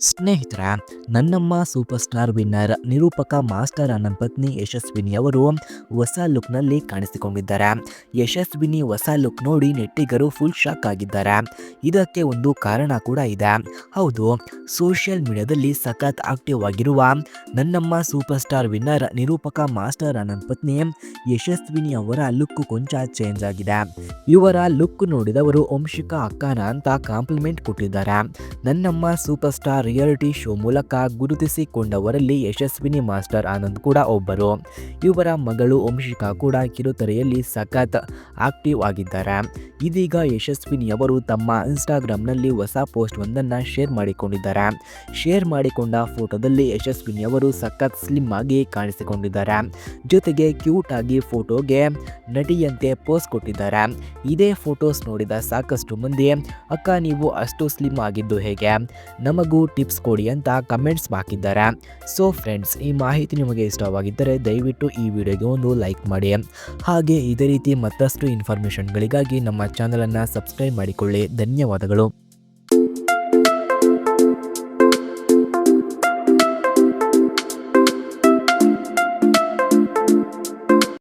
ಸ್ನೇಹಿತರ, Nannamma super star winner ನಿರೂಪಕ master Anand ಪತ್ನಿ ಯಶಸ್ವಿನಿ ಅವರು ಹೊಸ ಲುಕ್ನಲ್ಲಿ ಕಾಣಿಸಿಕೊಂಡಿದ್ದಾರೆ. ಯಶಸ್ವಿನಿ ಹೊಸ ಲುಕ್ ನೋಡಿ ನೆಟ್ಟಿಗರು ಫುಲ್ ಶಾಕ್ ಆಗಿದ್ದಾರೆ. ಇದಕ್ಕೆ ಒಂದು ಕಾರಣ ಕೂಡ ಇದೆ. ಹೌದು, ಸೋಷಿಯಲ್ ಮೀಡಿಯಾದಲ್ಲಿ ಸಖತ್ ಆಕ್ಟಿವ್ ಆಗಿರುವ ನನ್ನಮ್ಮ ಸೂಪರ್ ಸ್ಟಾರ್ ವಿನ್ನರ್ ನಿರೂಪಕ ಮಾಸ್ಟರ್ ಆನಂದ್ ಪತ್ನಿ ಯಶಸ್ವಿನಿ ಅವರ ಲುಕ್ ಕೊಂಚ ಚೇಂಜ್ ಆಗಿದೆ. ಇವರ ಲುಕ್ ನೋಡಿದವರು ವಂಶಿಕಾ ಅಕ್ಕನ ಅಂತ ಕಾಂಪ್ಲಿಮೆಂಟ್ ಕೊಟ್ಟಿದ್ದಾರೆ. ನನ್ನಮ್ಮ ಸೂಪರ್ ಸ್ಟಾರ್ ರಿಯಾಲಿಟಿ ಶೋ ಮೂಲಕ ಗುರುತಿಸಿಕೊಂಡವರಲ್ಲಿ ಯಶಸ್ವಿನಿ ಮಾಸ್ಟರ್ ಆನಂದ್ ಕೂಡ ಒಬ್ಬರು. ಇವರ ಮಗಳು ವಂಶಿಕಾ ಕೂಡ ಕಿರುತೆರೆಯಲ್ಲಿ ಸಖತ್ ಆಕ್ಟಿವ್ ಆಗಿದ್ದಾರೆ. ಇದೀಗ ಯಶಸ್ವಿನಿ ಅವರು ತಮ್ಮ ಇನ್ಸ್ಟಾಗ್ರಾಮ್ನಲ್ಲಿ ಹೊಸ ಪೋಸ್ಟ್ ಒಂದನ್ನು ಶೇರ್ ಮಾಡಿಕೊಂಡಿದ್ದಾರೆ. ಶೇರ್ ಮಾಡಿಕೊಂಡ ಫೋಟೋದಲ್ಲಿ ಯಶಸ್ವಿನಿ ಅವರು ಸಖತ್ ಸ್ಲಿಮ್ ಆಗಿ ಕಾಣಿಸಿಕೊಂಡಿದ್ದಾರೆ. ಜೊತೆಗೆ ಕ್ಯೂಟ್ ಆಗಿ ಫೋಟೋಗೆ ನಟಿಯಂತೆ ಪೋಸ್ ಕೊಟ್ಟಿದ್ದಾರೆ. ಇದೇ ಫೋಟೋಸ್ ನೋಡಿದ ಸಾಕಷ್ಟು ಮಂದಿ, ಅಕ್ಕ ನೀವು ಅಷ್ಟು ಸ್ಲಿಮ್ ಆಗಿದ್ದು ಹೇಗೆ, ನಮಗೂ ಟಿಪ್ಸ್ ಕೊಡಿ ಅಂತ ಕಮೆಂಟ್ಸ್ ಹಾಕಿದ್ದಾರೆ. ಸೊ ಫ್ರೆಂಡ್ಸ್, ಈ ಮಾಹಿತಿ ನಿಮಗೆ ಇಷ್ಟವಾಗಿದ್ದರೆ ದಯವಿಟ್ಟು ಈ ವಿಡಿಯೋಗೆ ಒಂದು ಲೈಕ್ ಮಾಡಿ. ಹಾಗೆ ಇದೇ ರೀತಿ ಮತ್ತಷ್ಟು ಇನ್ಫಾರ್ಮೇಷನ್ಗಳಿಗಾಗಿ ನಮ್ಮ ಚಾನಲನ್ನು ಸಬ್ಸ್ಕ್ರೈಬ್ ಮಾಡಿಕೊಳ್ಳಿ. ಧನ್ಯವಾದಗಳು.